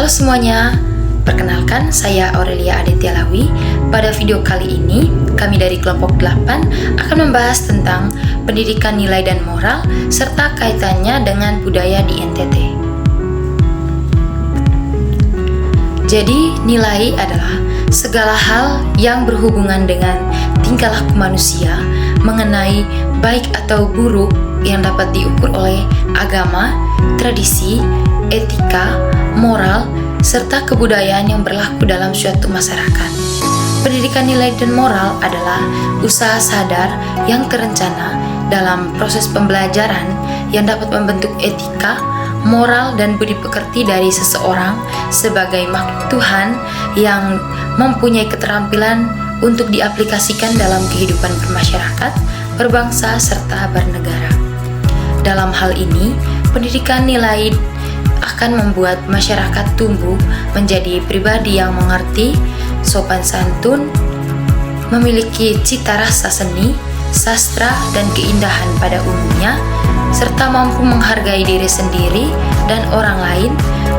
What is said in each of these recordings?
Halo semuanya, perkenalkan saya Aurelia Aditya Lawi. Pada video kali ini, kami dari kelompok 8 akan membahas tentang pendidikan nilai dan moral serta kaitannya dengan budaya di NTT. Jadi, nilai adalah segala hal yang berhubungan dengan tingkah laku manusia mengenai baik atau buruk yang dapat diukur oleh agama, tradisi, etika, moral, serta kebudayaan yang berlaku dalam suatu masyarakat. Pendidikan nilai dan moral adalah usaha sadar yang terencana dalam proses pembelajaran yang dapat membentuk etika, moral, dan budi pekerti dari seseorang sebagai makhluk Tuhan yang mempunyai keterampilan untuk diaplikasikan dalam kehidupan bermasyarakat, berbangsa, serta bernegara. Dalam hal ini, pendidikan nilai akan membuat masyarakat tumbuh menjadi pribadi yang mengerti, sopan santun, memiliki cita rasa seni, sastra, dan keindahan pada umumnya, serta mampu menghargai diri sendiri dan orang lain,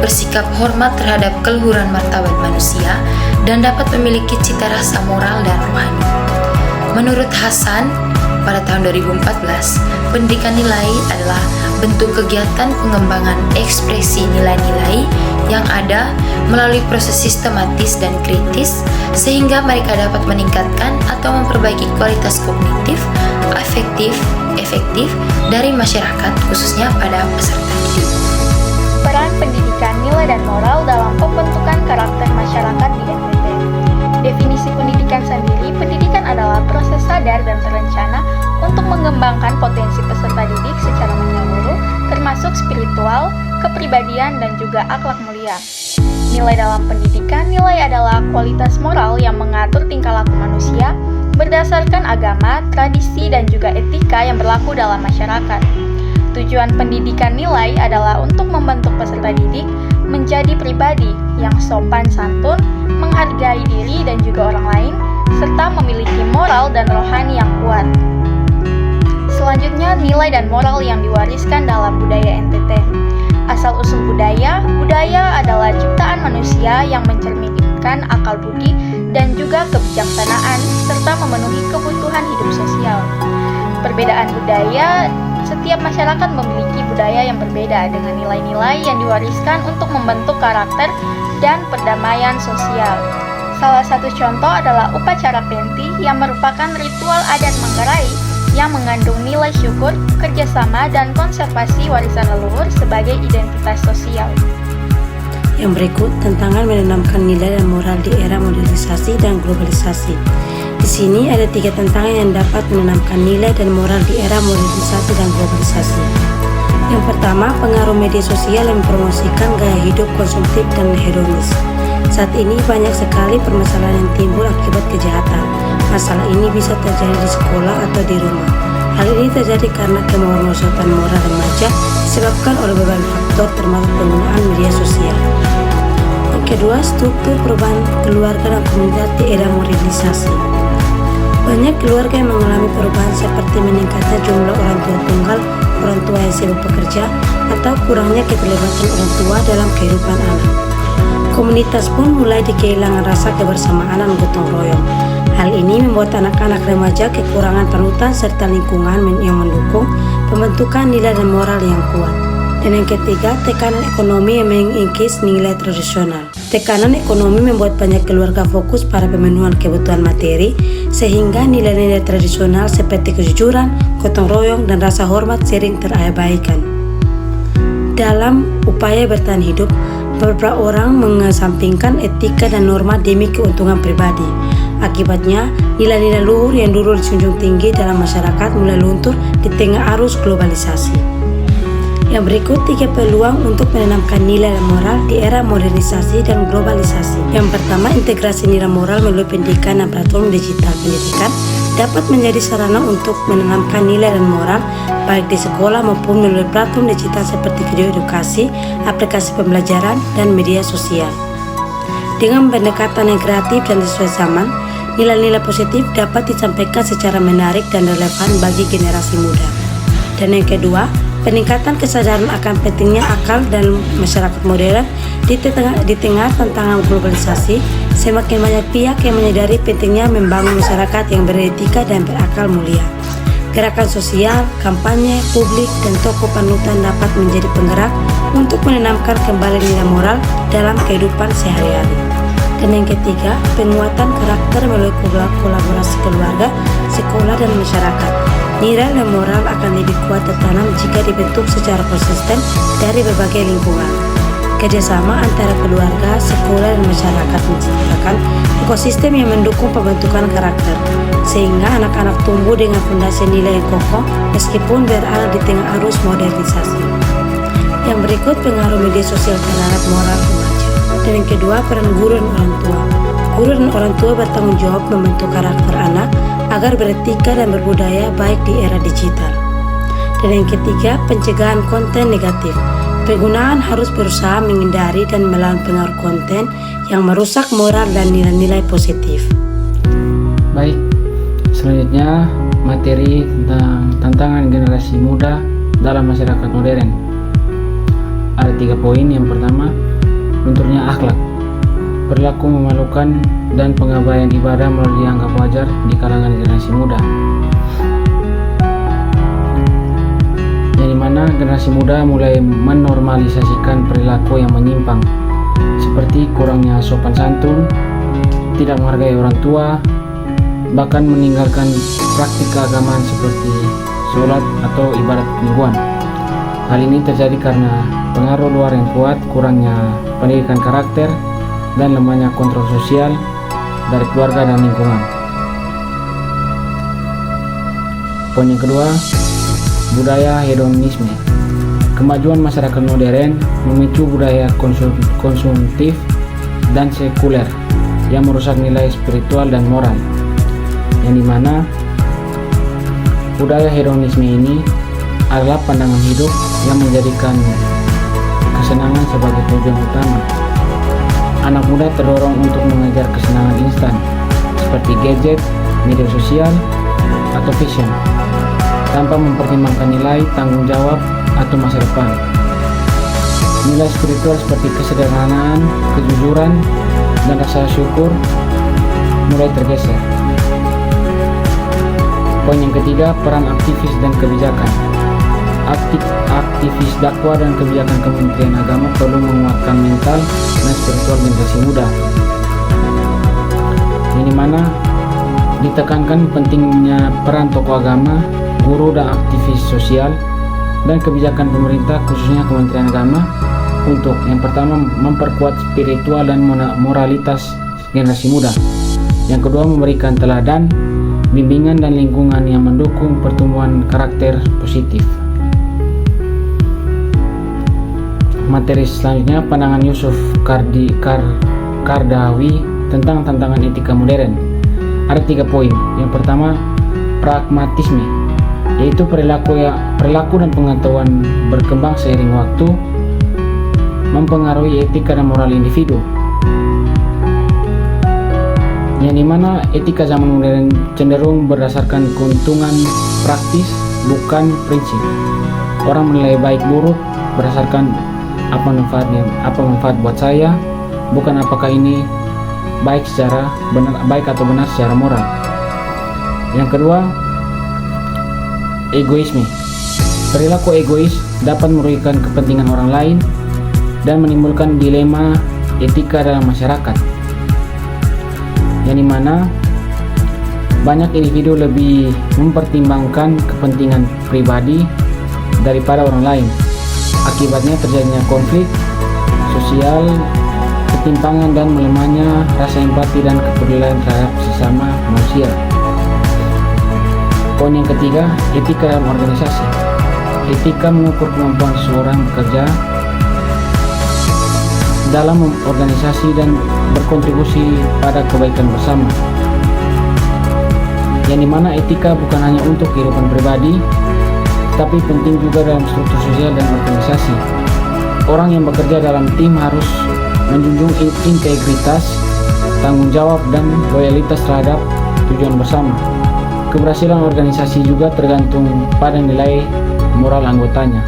bersikap hormat terhadap keluhuran martabat manusia, dan dapat memiliki cita rasa moral dan rohani. Menurut Hasan, pada tahun 2014, pendidikan nilai adalah bentuk kegiatan pengembangan ekspresi nilai-nilai yang ada melalui proses sistematis dan kritis sehingga mereka dapat meningkatkan atau memperbaiki kualitas kognitif, efektif dari masyarakat khususnya pada peserta didik. Peran pendidikan nilai dan moral dalam pembentukan karakter masyarakat di NTT. Definisi pendidikan sendiri, pendidikan adalah proses sadar dan terencana untuk mengembangkan potensi peserta didik secara menyeluruh, termasuk spiritual, kepribadian, dan juga akhlak mulia. Nilai dalam pendidikan, nilai adalah kualitas moral yang mengatur tingkah laku manusia berdasarkan agama, tradisi, dan juga etika yang berlaku dalam masyarakat. Tujuan pendidikan nilai adalah untuk membentuk peserta didik menjadi pribadi yang sopan santun, menghargai diri dan juga orang lain, serta memiliki moral dan rohani yang kuat. Selanjutnya, nilai dan moral yang diwariskan dalam budaya NTT. Asal-usul budaya adalah ciptaan manusia yang mencerminkan akal budi dan juga kebijaksanaan, serta memenuhi kebutuhan hidup sosial. Perbedaan budaya, setiap masyarakat memiliki budaya yang berbeda dengan nilai-nilai yang diwariskan untuk membentuk karakter dan perdamaian sosial. Salah satu contoh adalah upacara penti yang merupakan ritual adat Manggarai yang mengandung nilai syukur, kerjasama, dan konservasi warisan leluhur sebagai identitas sosial. Yang berikut, tantangan menanamkan nilai dan moral di era modernisasi dan globalisasi. Di sini ada 3 tantangan yang dapat menanamkan nilai dan moral di era modernisasi dan globalisasi. Yang pertama, pengaruh media sosial yang mempromosikan gaya hidup konsumtif dan hedonis. Saat ini banyak sekali permasalahan yang timbul akibat kejahatan. Masalah ini bisa terjadi di sekolah atau di rumah. Hal ini terjadi karena kemerosotan moral remaja disebabkan oleh berbagai faktor termasuk penggunaan media sosial. Yang kedua, struktur perubahan keluarga dan komunitas di era modernisasi. Banyak keluarga yang mengalami perubahan seperti meningkatnya jumlah orang tua tunggal, orang tua yang sibuk bekerja, atau kurangnya keterlibatan orang tua dalam kehidupan anak. Komunitas pun mulai kehilangan rasa kebersamaan dan gotong royong. Hal ini membuat anak-anak remaja kekurangan panutan serta lingkungan yang mendukung pembentukan nilai dan moral yang kuat. Dan yang ketiga, tekanan ekonomi yang mengikis nilai tradisional. Tekanan ekonomi membuat banyak keluarga fokus pada pemenuhan kebutuhan materi, sehingga nilai-nilai tradisional seperti kejujuran, gotong royong, dan rasa hormat sering terabaikan. Dalam upaya bertahan hidup, beberapa orang mengesampingkan etika dan norma demi keuntungan pribadi. Akibatnya, nilai-nilai luhur yang dulu dijunjung tinggi dalam masyarakat mulai luntur di tengah arus globalisasi. Yang berikut 3 peluang untuk menanamkan nilai dan moral di era modernisasi dan globalisasi. Yang pertama, integrasi nilai moral melalui pendidikan dan platform digital pendidikan dapat menjadi sarana untuk menanamkan nilai dan moral baik di sekolah maupun melalui platform digital seperti video edukasi, aplikasi pembelajaran, dan media sosial. Dengan pendekatan yang kreatif dan sesuai zaman, nilai-nilai positif dapat disampaikan secara menarik dan relevan bagi generasi muda. Dan yang kedua, peningkatan kesadaran akan pentingnya akal dan masyarakat modern Di tengah tantangan globalisasi, semakin banyak pihak yang menyadari pentingnya membangun masyarakat yang beretika dan berakal mulia. Gerakan sosial, kampanye, publik, dan tokoh panutan dapat menjadi penggerak untuk menanamkan kembali nilai moral dalam kehidupan sehari-hari. Dan yang ketiga, penguatan karakter melalui kolaborasi keluarga, sekolah, dan masyarakat. Nilai dan moral akan lebih kuat tertanam jika dibentuk secara konsisten dari berbagai lingkungan. Kerjasama antara keluarga, sekolah, dan masyarakat menciptakan ekosistem yang mendukung pembentukan karakter, sehingga anak-anak tumbuh dengan fondasi nilai yang kokoh meskipun berada di tengah arus modernisasi. Yang berikut pengaruh media sosial terhadap moral remaja. Dan yang kedua, peran guru dan orang tua. Guru dan orang tua bertanggung jawab membentuk karakter anak agar beretika dan berbudaya baik di era digital. Dan yang ketiga, pencegahan konten negatif. Penggunaan harus berusaha menghindari dan melawan pengaruh konten yang merusak moral dan nilai-nilai positif. Baik, selanjutnya materi tentang tantangan generasi muda dalam masyarakat modern. Ada 3 poin. Yang pertama, lunturnya akhlak, perilaku memalukan, dan pengabaian ibadah mulai dianggap wajar di kalangan generasi muda. Yang dimana generasi muda mulai menormalisasikan perilaku yang menyimpang, seperti kurangnya sopan santun, tidak menghargai orang tua, bahkan meninggalkan praktik keagamaan seperti sholat atau ibadat mingguan. Hal ini terjadi karena pengaruh luar yang kuat, kurangnya pendidikan karakter, dan lemahnya kontrol sosial dari keluarga dan lingkungan. Poin yang kedua, budaya hedonisme. Kemajuan masyarakat modern memicu budaya konsumtif dan sekuler yang merusak nilai spiritual dan moral, yang dimana budaya hedonisme ini adalah pandangan hidup yang menjadikan kesenangan sebagai tujuan utama. Anak muda terdorong untuk mengejar kesenangan instan seperti gadget, media sosial, atau fashion, tanpa mempertimbangkan nilai, tanggung jawab, atau masa depan. Nilai spiritual seperti kesederhanaan, kejujuran, dan rasa syukur mulai tergeser. Poin yang ketiga, peran aktivis dan kebijakan. Aktivis dakwah dan kebijakan Kementerian Agama perlu menguatkan mental dan spiritual generasi muda, yang dimana ditekankan pentingnya peran tokoh agama, guru, dan aktivis sosial dan kebijakan pemerintah, khususnya Kementerian Agama, untuk yang pertama memperkuat spiritual dan moralitas generasi muda, yang kedua memberikan teladan, bimbingan, dan lingkungan yang mendukung pertumbuhan karakter positif. Materi selanjutnya, pandangan Yusuf Qaradawi tentang tantangan etika modern. Ada 3 poin. Yang pertama, pragmatisme, yaitu perilaku dan pengetahuan berkembang seiring waktu mempengaruhi etika dan moral individu, yang dimana etika zaman modern cenderung berdasarkan keuntungan praktis, bukan prinsip. Orang menilai baik buruk berdasarkan apa manfaat buat saya, bukan apakah ini baik atau benar secara moral. Yang kedua, egoisme. Perilaku egois dapat merugikan kepentingan orang lain dan menimbulkan dilema etika dalam masyarakat, yang dimana banyak individu lebih mempertimbangkan kepentingan pribadi daripada orang lain. Akibatnya terjadinya konflik sosial, ketimpangan, dan melemahnya rasa empati dan kepedulian terhadap sesama manusia. Poin yang ketiga, etika dalam organisasi. Etika mengukur kemampuan seseorang bekerja dalam organisasi dan berkontribusi pada kebaikan bersama, yang dimana etika bukan hanya untuk kehidupan pribadi, tapi penting juga dalam struktur sosial dan organisasi. Orang yang bekerja dalam tim harus menjunjung integritas, tanggung jawab, dan loyalitas terhadap tujuan bersama. Keberhasilan organisasi juga tergantung pada nilai moral anggotanya.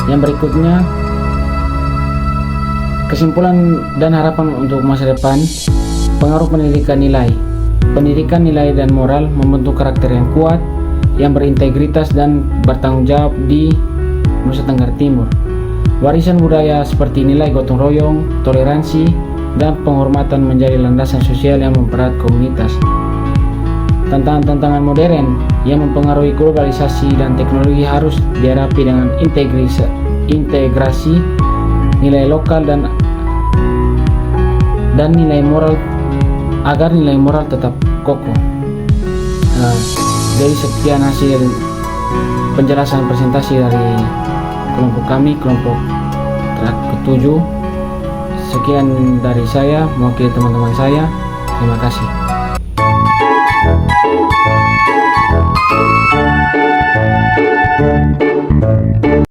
Yang berikutnya, Kesimpulan dan harapan untuk masa depan. Pengaruh pendidikan nilai. Pendidikan nilai dan moral membentuk karakter yang kuat, yang berintegritas dan bertanggung jawab di Nusa Tenggara Timur. Warisan budaya seperti nilai gotong royong, toleransi, dan penghormatan menjadi landasan sosial yang mempererat komunitas. Tantangan-tantangan modern yang mempengaruhi globalisasi dan teknologi harus dihadapi dengan integrasi nilai lokal dan nilai moral agar nilai moral tetap kokoh. Jadi sekian hasil penjelasan presentasi dari kelompok kami, kelompok ke-7. Sekian dari saya, mewakili teman-teman saya. Terima kasih.